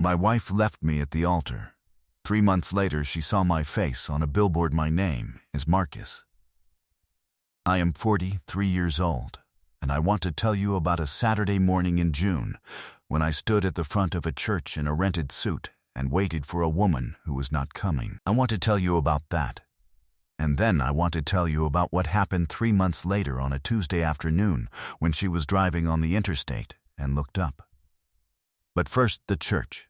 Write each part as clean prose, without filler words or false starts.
My wife left me at the altar. 3 months later, she saw my face on a billboard. My name is Marcus. I am 43 years old, and I want to tell you about a Saturday morning in June when I stood at the front of a church in a rented suit and waited for a woman who was not coming. I want to tell you about that. And then I want to tell you about what happened 3 months later on a Tuesday afternoon when she was driving on the interstate and looked up. But first, the church.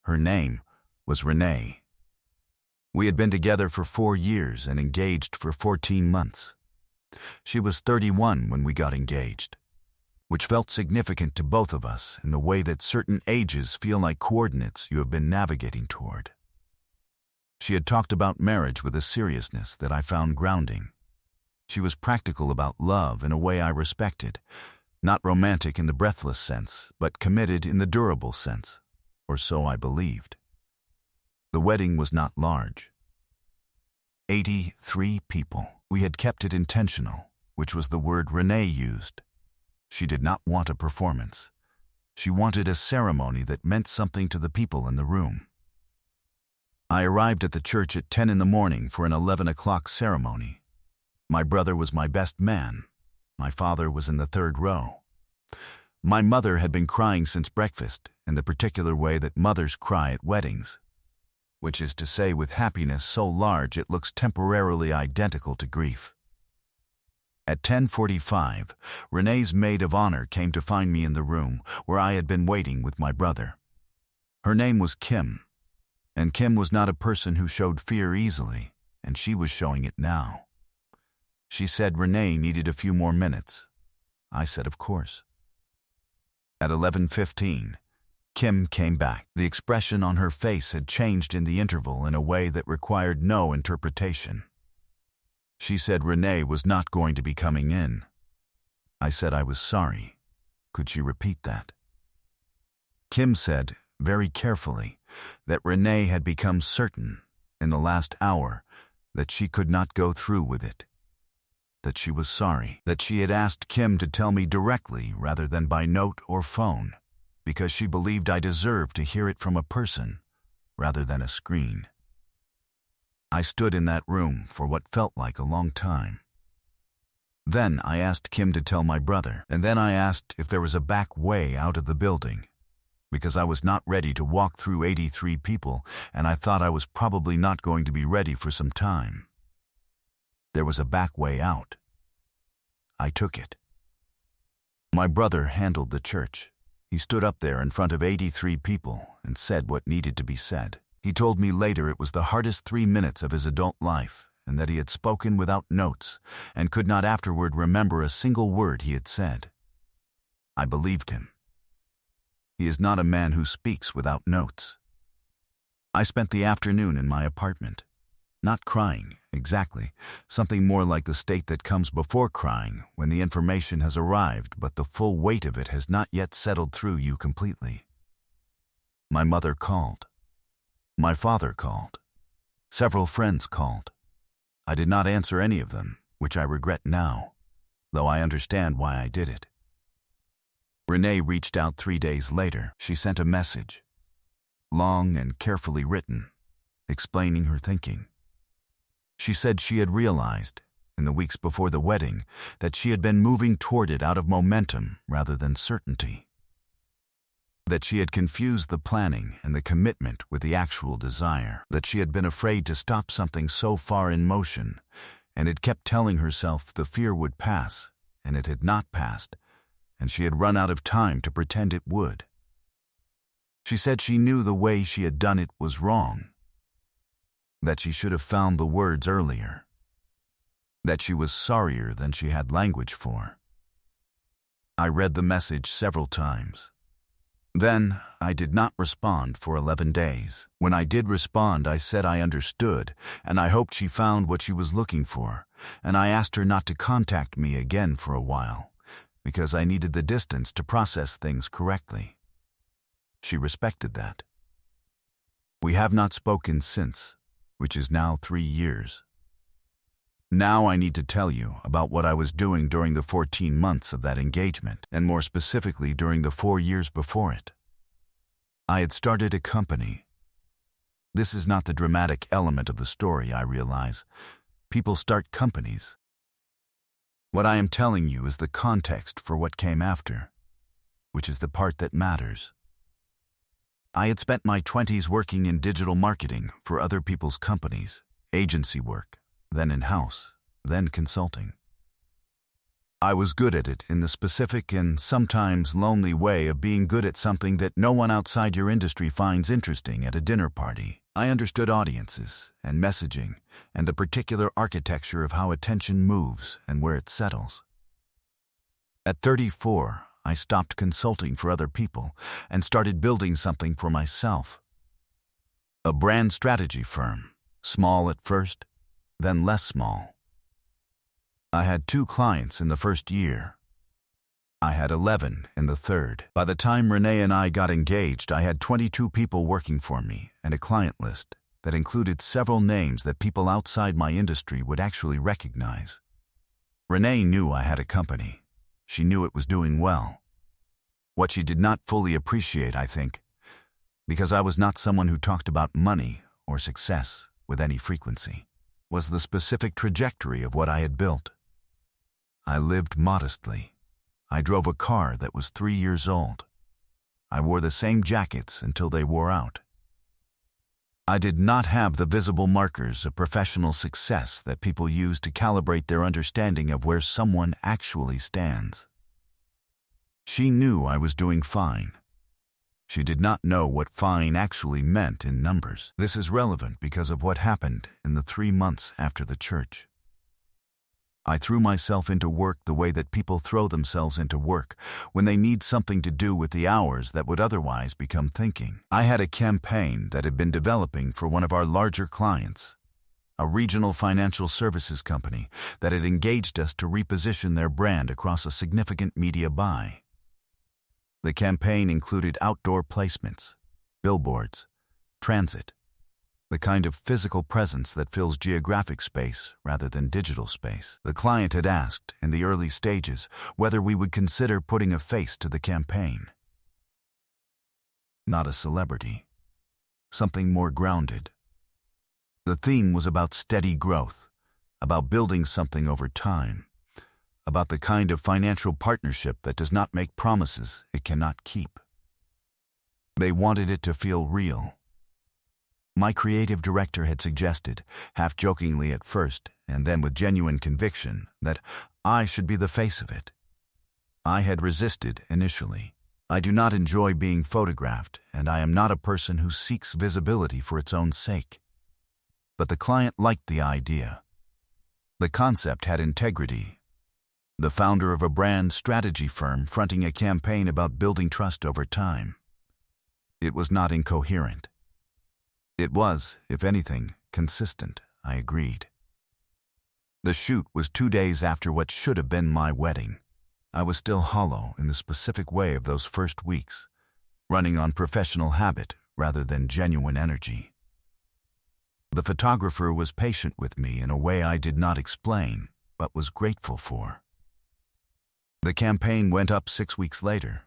Her name was Renee. We had been together for 4 years and engaged for 14 months. She was 31 when we got engaged, which felt significant to both of us in the way that certain ages feel like coordinates you have been navigating toward. She had talked about marriage with a seriousness that I found grounding. She was practical about love in a way I respected, not romantic in the breathless sense, but committed in the durable sense, or so I believed. The wedding was not large. 83 people. We had kept it intentional, which was the word Renee used. She did not want a performance. She wanted a ceremony that meant something to the people in the room. I arrived at the church at 10 in the morning for an 11 o'clock ceremony. My brother was my best man. My father was in the 3rd row. My mother had been crying since breakfast, in the particular way that mothers cry at weddings, which is to say with happiness so large it looks temporarily identical to grief. At 10:45, Renee's maid of honor came to find me in the room where I had been waiting with my brother. Her name was Kim, and Kim was not a person who showed fear easily, and she was showing it now. She said Renee needed a few more minutes. I said of course. At 11:15, Kim came back. The expression on her face had changed in the interval in a way that required no interpretation. She said Renee was not going to be coming in. I said I was sorry. Could she repeat that? Kim said, very carefully, that Renee had become certain, in the last hour, that she could not go through with it. That she was sorry. That she had asked Kim to tell me directly rather than by note or phone, because she believed I deserved to hear it from a person rather than a screen. I stood in that room for what felt like a long time. Then I asked Kim to tell my brother, and then I asked if there was a back way out of the building, because I was not ready to walk through 83 people, and I thought I was probably not going to be ready for some time. There was a back way out. I took it. My brother handled the church. He stood up there in front of 83 people and said what needed to be said. He told me later it was the hardest 3 minutes of his adult life, and that he had spoken without notes and could not afterward remember a single word he had said. I believed him. He is not a man who speaks without notes. I spent the afternoon in my apartment. Not crying, exactly, something more like the state that comes before crying when the information has arrived but the full weight of it has not yet settled through you completely. My mother called. My father called. Several friends called. I did not answer any of them, which I regret now, though I understand why I did it. Renee reached out 3 days later. She sent a message, long and carefully written, explaining her thinking. She said she had realized, in the weeks before the wedding, that she had been moving toward it out of momentum rather than certainty. That she had confused the planning and the commitment with the actual desire. That she had been afraid to stop something so far in motion, and had kept telling herself the fear would pass, and it had not passed, and she had run out of time to pretend it would. She said she knew the way she had done it was wrong. That she should have found the words earlier. That she was sorrier than she had language for. I read the message several times. Then I did not respond for 11 days. When I did respond, I said I understood, and I hoped she found what she was looking for, and I asked her not to contact me again for a while, because I needed the distance to process things correctly. She respected that. We have not spoken since, which is now 3 years. Now I need to tell you about what I was doing during the 14 months of that engagement, and more specifically during the 4 years before it. I had started a company. This is not the dramatic element of the story, I realize. People start companies. What I am telling you is the context for what came after, which is the part that matters. I had spent my 20s working in digital marketing for other people's companies, agency work, then in-house, then consulting. I was good at it in the specific and sometimes lonely way of being good at something that no one outside your industry finds interesting at a dinner party. I understood audiences and messaging and the particular architecture of how attention moves and where it settles. At 34, I stopped consulting for other people and started building something for myself. A brand strategy firm, small at first, then less small. I had 2 clients in the first year. I had 11 in the third. By the time Renee and I got engaged, I had 22 people working for me and a client list that included several names that people outside my industry would actually recognize. Renee knew I had a company. She knew it was doing well. What she did not fully appreciate, I think, because I was not someone who talked about money or success with any frequency, was the specific trajectory of what I had built. I lived modestly. I drove a car that was 3 years old. I wore the same jackets until they wore out. I did not have the visible markers of professional success that people use to calibrate their understanding of where someone actually stands. She knew I was doing fine. She did not know what fine actually meant in numbers. This is relevant because of what happened in the 3 months after the church. I threw myself into work the way that people throw themselves into work when they need something to do with the hours that would otherwise become thinking. I had a campaign that had been developing for one of our larger clients, a regional financial services company that had engaged us to reposition their brand across a significant media buy. The campaign included outdoor placements, billboards, transit, the kind of physical presence that fills geographic space rather than digital space. The client had asked, in the early stages, whether we would consider putting a face to the campaign. Not a celebrity. Something more grounded. The theme was about steady growth, about building something over time, about the kind of financial partnership that does not make promises it cannot keep. They wanted it to feel real. My creative director had suggested, half-jokingly at first, and then with genuine conviction, that I should be the face of it. I had resisted initially. I do not enjoy being photographed, and I am not a person who seeks visibility for its own sake. But the client liked the idea. The concept had integrity. The founder of a brand strategy firm fronting a campaign about building trust over time. It was not incoherent. It was, if anything, consistent, I agreed. The shoot was 2 days after what should have been my wedding. I was still hollow in the specific way of those first weeks, running on professional habit rather than genuine energy. The photographer was patient with me in a way I did not explain, but was grateful for. The campaign went up 6 weeks later.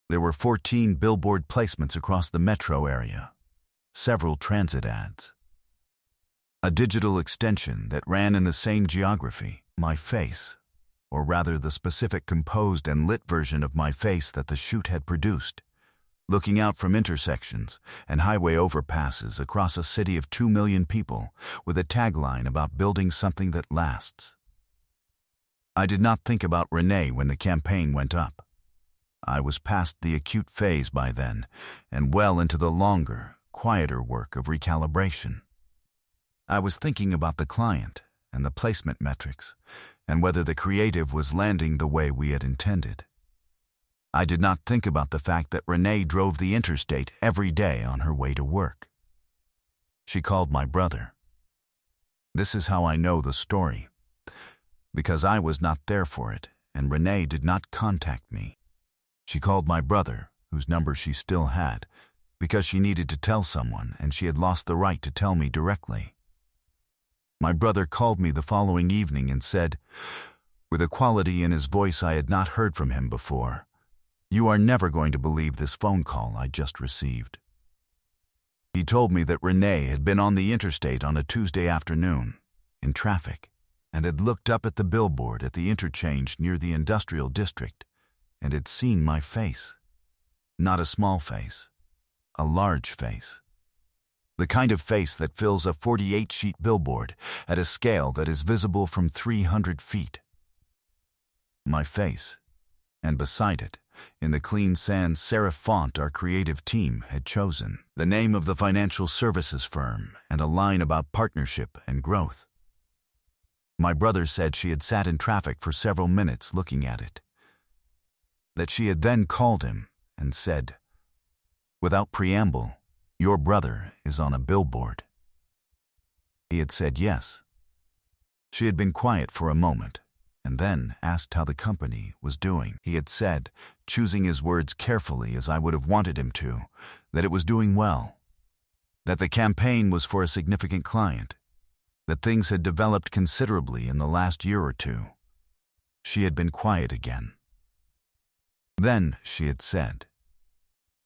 There were 14 billboard placements across the metro area. Several transit ads. A digital extension that ran in the same geography, my face, or rather the specific composed and lit version of my face that the shoot had produced, looking out from intersections and highway overpasses across a city of 2 million people with a tagline about building something that lasts. I did not think about Renee when the campaign went up. I was past the acute phase by then and well into the longer, quieter work of recalibration. I was thinking about the client and the placement metrics and whether the creative was landing the way we had intended. I did not think about the fact that Renee drove the interstate every day on her way to work. She called my brother. This is how I know the story, because I was not there for it and Renee did not contact me. She called my brother, whose number she still had, because she needed to tell someone and she had lost the right to tell me directly. My brother called me the following evening and said, with a quality in his voice I had not heard from him before, You are never going to believe this phone call I just received. He told me that Renee had been on the interstate on a Tuesday afternoon, in traffic, and had looked up at the billboard at the interchange near the industrial district and had seen my face. Not a small face, a large face. The kind of face that fills a 48-sheet billboard at a scale that is visible from 300 feet. My face, and beside it, in the clean sans serif font our creative team had chosen, the name of the financial services firm and a line about partnership and growth. My brother said she had sat in traffic for several minutes looking at it. That she had then called him and said, without preamble, "Your brother is on a billboard." He had said yes. She had been quiet for a moment, and then asked how the company was doing. He had said, choosing his words carefully as I would have wanted him to, that it was doing well, that the campaign was for a significant client, that things had developed considerably in the last year or two. She had been quiet again. Then she had said,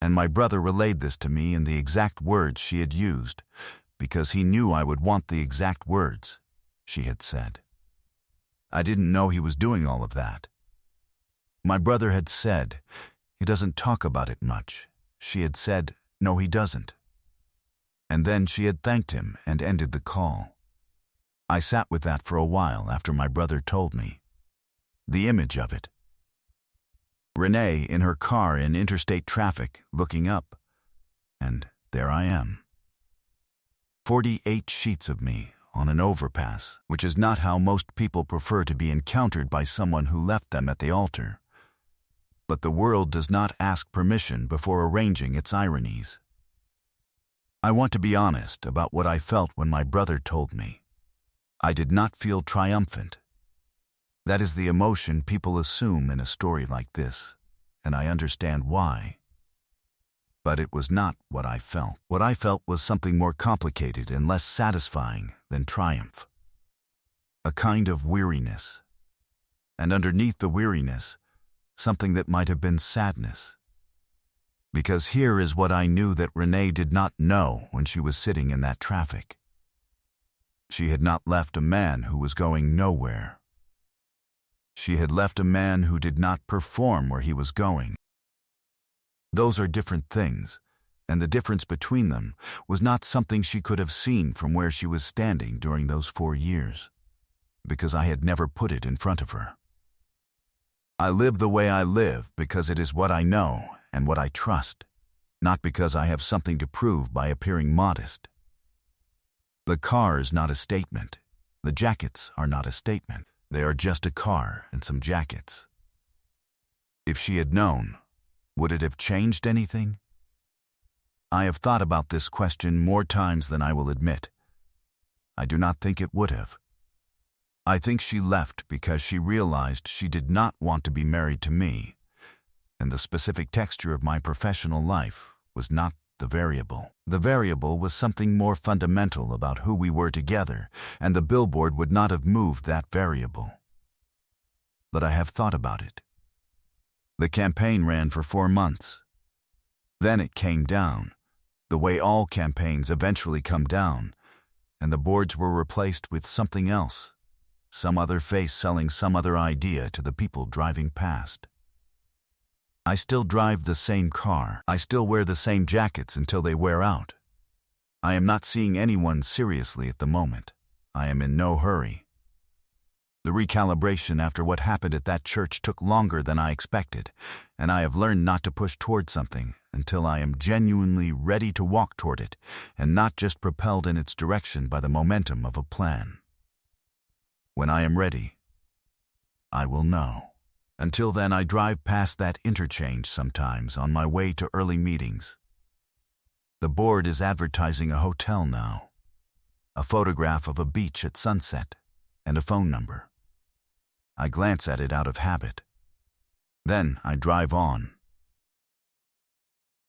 and my brother relayed this to me in the exact words she had used, because he knew I would want the exact words she had said. I didn't know he was doing all of that. My brother had said, he doesn't talk about it much. She had said, no, he doesn't. And then she had thanked him and ended the call. I sat with that for a while after my brother told me. The image of it. Renee in her car in interstate traffic, looking up, and there I am. 48 sheets of me on an overpass, which is not how most people prefer to be encountered by someone who left them at the altar. But the world does not ask permission before arranging its ironies. I want to be honest about what I felt when my brother told me. I did not feel triumphant. That is the emotion people assume in a story like this, and I understand why. But it was not what I felt. What I felt was something more complicated and less satisfying than triumph. A kind of weariness. And underneath the weariness, something that might have been sadness. Because here is what I knew that Renee did not know when she was sitting in that traffic. She had not left a man who was going nowhere. She had left a man who did not perform where he was going. Those are different things, and the difference between them was not something she could have seen from where she was standing during those 4 years, because I had never put it in front of her. I live the way I live because it is what I know and what I trust, not because I have something to prove by appearing modest. The car is not a statement. The jackets are not a statement. They are just a car and some jackets. If she had known, would it have changed anything? I have thought about this question more times than I will admit. I do not think it would have. I think she left because she realized she did not want to be married to me, and the specific texture of my professional life was not the variable. The variable was something more fundamental about who we were together, and the billboard would not have moved that variable. But I have thought about it. The campaign ran for 4 months. Then it came down, the way all campaigns eventually come down, and the boards were replaced with something else, some other face selling some other idea to the people driving past. I still drive the same car. I still wear the same jackets until they wear out. I am not seeing anyone seriously at the moment. I am in no hurry. The recalibration after what happened at that church took longer than I expected, and I have learned not to push toward something until I am genuinely ready to walk toward it and not just propelled in its direction by the momentum of a plan. When I am ready, I will know. Until then, I drive past that interchange sometimes on my way to early meetings. The board is advertising a hotel now, a photograph of a beach at sunset, and a phone number. I glance at it out of habit. Then I drive on,